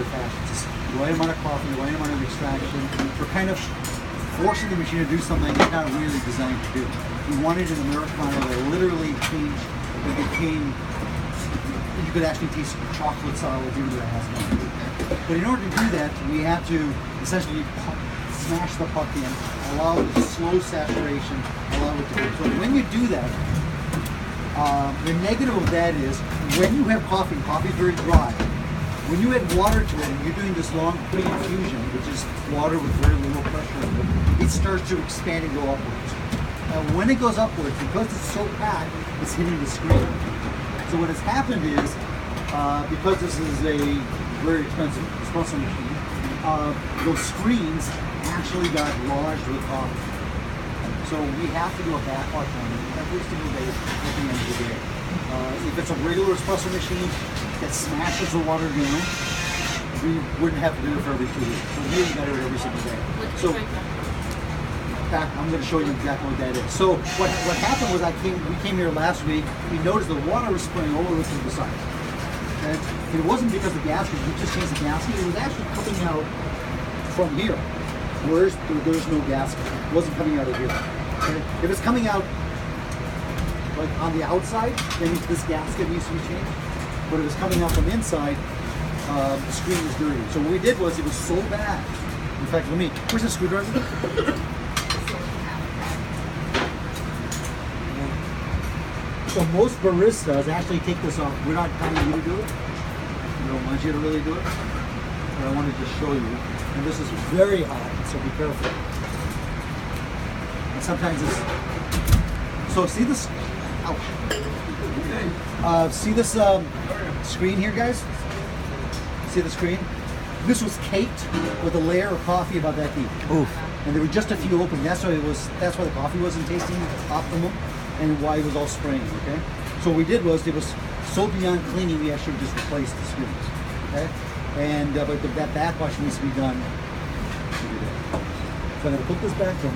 regular fashion. Just the right amount of coffee, the right amount of extraction. We're kind of forcing the machine to do something it's not really designed to do. We wanted an Americano that literally changed, that became, you could actually taste chocolate solids even though it has no. But in order to do that, we have to essentially smash the puck in, allow the slow saturation, allow it to go. So when you do that, the negative of that is when you have coffee is very dry. When you add water to it and you're doing this long pre-infusion, which is water with very little pressure, it starts to expand and go upwards. Now when it goes upwards, because it's so packed, it's hitting the screen. So what has happened is, because this is a very expensive espresso machine, those screens actually got lodged with coffee. So we have to do a backwash on it every single day at the end of the day. If it's a regular espresso machine that smashes the water down, we wouldn't have to do it for every 2 weeks. So we really got to do it every single day. So I'm going to show you exactly what that is. So what happened was we came here last week. We noticed the water was spraying all over to the side. And it wasn't because the gasket, we just changed the gasket. It was actually coming out from here. There's no gasket. It wasn't coming out of here. Okay? If it's coming out like on the outside, then this gasket needs to be changed. But if it's coming out from inside, the screen is dirty. So what we did was, it was so bad. In fact, where's the screwdriver? So most baristas actually take this off. We're not telling you to do it. We don't want you to really do it. But I wanted to show you. And this is very hot, so be careful. And sometimes it's... So see this... Ouch. See this screen here, guys? See the screen? This was caked with a layer of coffee about that deep. Oof. And there were just a few open. That's why the coffee wasn't tasting optimum, and why it was all spraying. Okay. So what we did was, it was so beyond cleaning, we actually just replaced the screens. Okay. And but that backwash needs to be done. So I'm going to put this back in.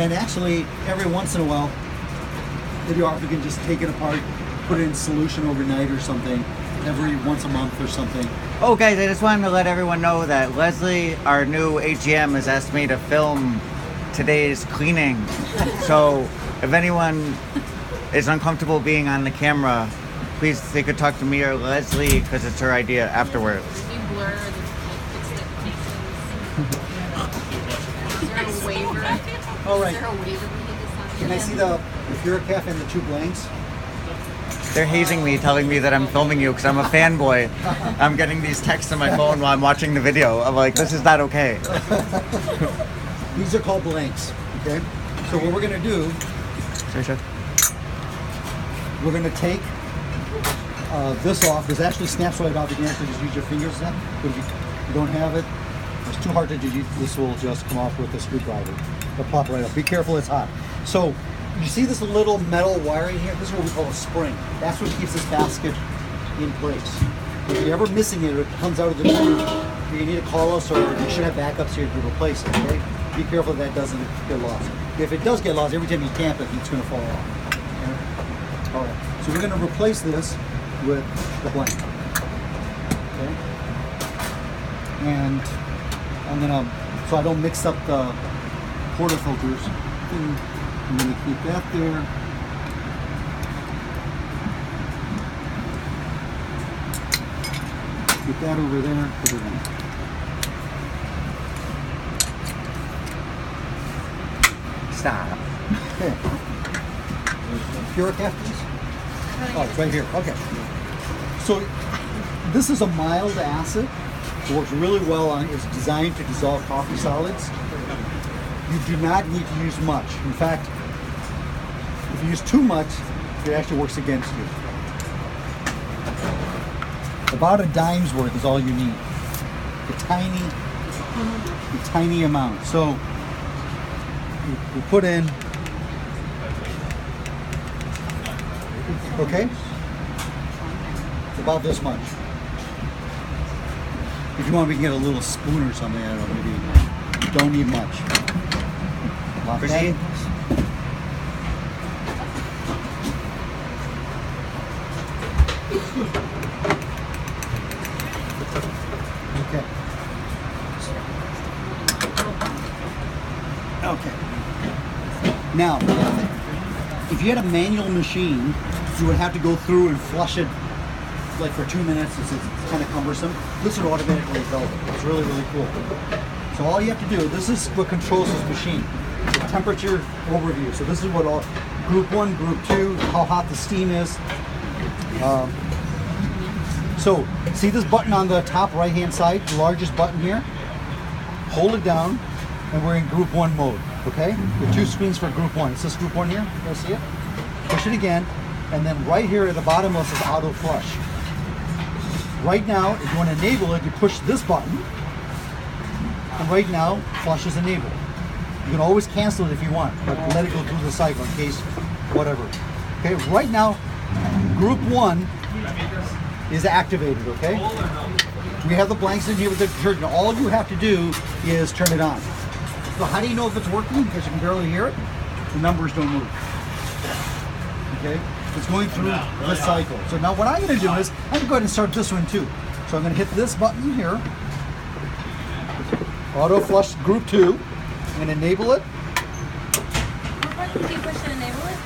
And actually, every once in a while, maybe you can just take it apart, put it in solution overnight or something, every once a month or something. Oh, guys, I just wanted to let everyone know that Leslie, our new AGM, has asked me to film today's cleaning. So if anyone is uncomfortable being on the camera, please, they could talk to me or Leslie, because it's her idea afterwards. You blur Is there a waiver? All right. Is there a waiver we need to sign? Can I see the Puricaf and the 2 blanks? They're hazing me, telling me that I'm filming you because I'm a fanboy. I'm getting these texts on my phone while I'm watching the video. I'm like, this is not okay. These are called blanks, okay? So what we're gonna do, we're gonna take this off. This actually snaps right off. You can actually just use your fingers then. But if you don't have it, it's too hard to do. This will just come off with a screwdriver. It'll pop right up. Be careful, it's hot. So you see this little metal wiring here? This is what we call a spring. That's what keeps this basket in place. If you're ever missing it or it comes out of the groove, you need to call us, or you should have backups here to replace it, okay? Be careful that doesn't get lost. If it does get lost, every time you tamp it, it's going to fall off. Okay? All right, so we're going to replace this with the blank. Okay? And I'm going to, so I don't mix up the portafilters, I'm going to keep that there. Keep that over there. Put it in. Stop. Okay. Puricaf, please? Oh, it's right here. Okay. So this is a mild acid. It works really well on. It's designed to dissolve coffee solids. You do not need to use much. In fact, if you use too much, it actually works against you. About a dime's worth is all you need. A tiny amount. So you put in, okay? It's about this much. If you want, we can get a little spoon or something. I don't know, maybe. You don't need much. Lock that in. Okay. Okay. Now, if you had a manual machine, you would have to go through and flush it like for 2 minutes. It's kind of cumbersome. This would automatically velvet. It's really, really cool. So all you have to do, this is what controls this machine. The temperature overview. So this is what all, group 1, group 2, how hot the steam is. So see this button on the top right hand side, the largest button here? Hold it down and we're in group 1 mode, okay? The 2 screens for group 1. It says group 1 here, you guys see it? Push it again, and then right here at the bottom it says auto flush. Right now, if you want to enable it, you push this button, and right now, flush is enabled. You can always cancel it if you want, but let it go through the cycle in case, whatever. Okay, right now, group 1 is activated, okay? We have the blanks in here with the detergent. All you have to do is turn it on. So how do you know if it's working? Because you can barely hear it. The numbers don't move. Okay? It's going through the cycle. So now what I'm going to do is, I'm going to go ahead and start this one too. So I'm going to hit this button here. Auto flush group 2. I'm going to enable it. What button do you push to enable it?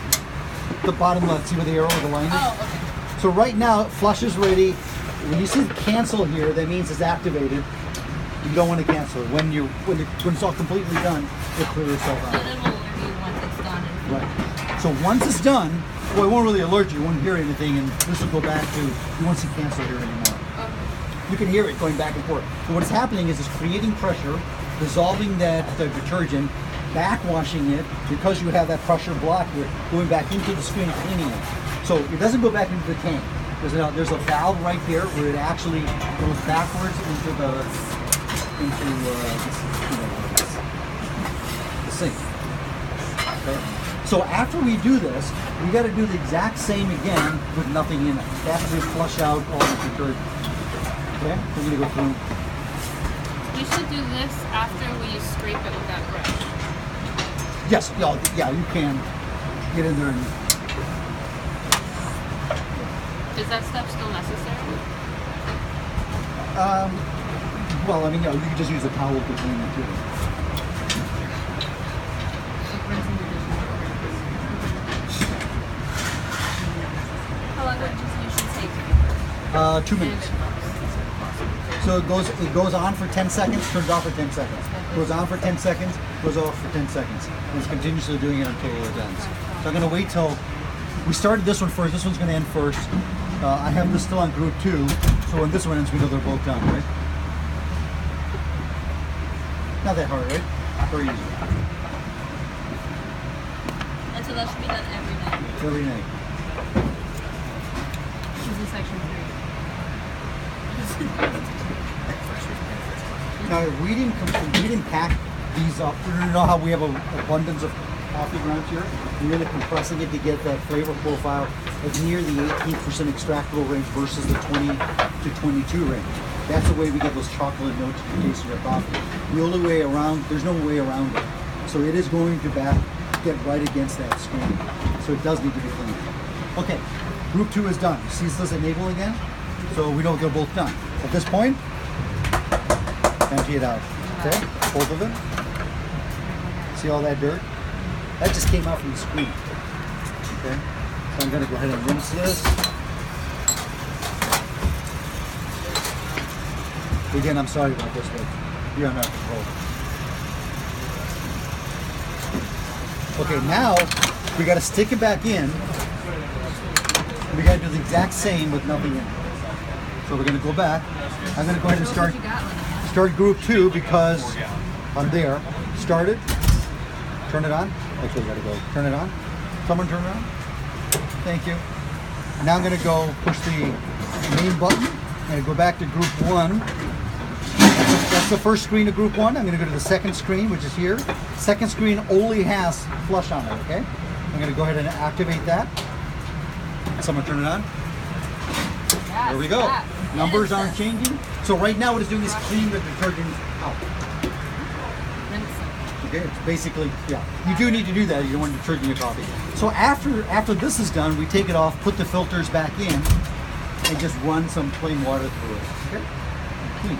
The bottom left, see where the arrow or the line is? Oh, okay. So right now, flush is ready. When you see cancel here, that means it's activated. You don't want to cancel it. When it's all completely done, it clears itself So out. it will alert you once it's done. Right. So once it's done, well, it won't really alert you. You won't hear anything, and this will go back to, you won't see cancel here anymore. Okay. You can hear it going back and forth. So what's happening is it's creating pressure, dissolving that detergent, backwashing it, because you have that pressure block here, going back into the screen and cleaning it. So it doesn't go back into the tank. There's a valve right there where it actually goes backwards into the sink. Okay? So after we do this, we got to do the exact same again with nothing in it. After we flush out all the detergent. Okay? We're going to go through. You should do this after we scrape it with that brush. Yes, yeah, you can get in there and. Is that step still necessary? Well, I mean, you can just use a towel to clean it too. How long would it usually take? 2 minutes. So it goes on for 10 seconds, turns off for 10 seconds. Goes on for 10 seconds, goes off for 10 seconds. And it's continuously doing it until it ends. So I'm going to wait till we started this one first. This one's going to end first. I have this still on group 2, so when this one ends, we know they're both done, right? Not that hard, right? Very easy. And so that should be done every night. Every night. This is section 3. Now we didn't pack these up. You know how we have an abundance of coffee grounds here? We're really compressing it to get that flavor profile of near the 18% extractable range versus the 20 to 22 range. That's the way we get those chocolate notes to taste of your coffee. The only way around, there's no way around it. So it is going to get right against that screen. So it does need to be cleaned. Okay, group 2 is done. You see this enable again? So we know they're both done. At this point, empty it out. Okay, both of them. See all that dirt? That just came out from the screen. Okay, so I'm going to go ahead and rinse this. Again, I'm sorry about this, but you're under control. Okay, now we got to stick it back in. We got to do the exact same with nothing in it. So we're going to go back. I'm going to go ahead and start group 2 because I'm there. Start it. Turn it on. Actually, I got to go. Turn it on. Someone turn it on. Thank you. Now I'm going to go push the main button. I'm going to go back to group 1. That's the first screen of group 1. I'm going to go to the second screen, which is here. Second screen only has flush on it, okay? I'm going to go ahead and activate that. Someone turn it on. Yes, There we go. that. Numbers aren't changing. So right now what it's doing is cleaning the detergent out. Okay, it's basically, yeah. You do need to do that. You don't want detergent in your coffee. So after this is done, we take it off, put the filters back in, and just run some plain water through it. Okay? Clean.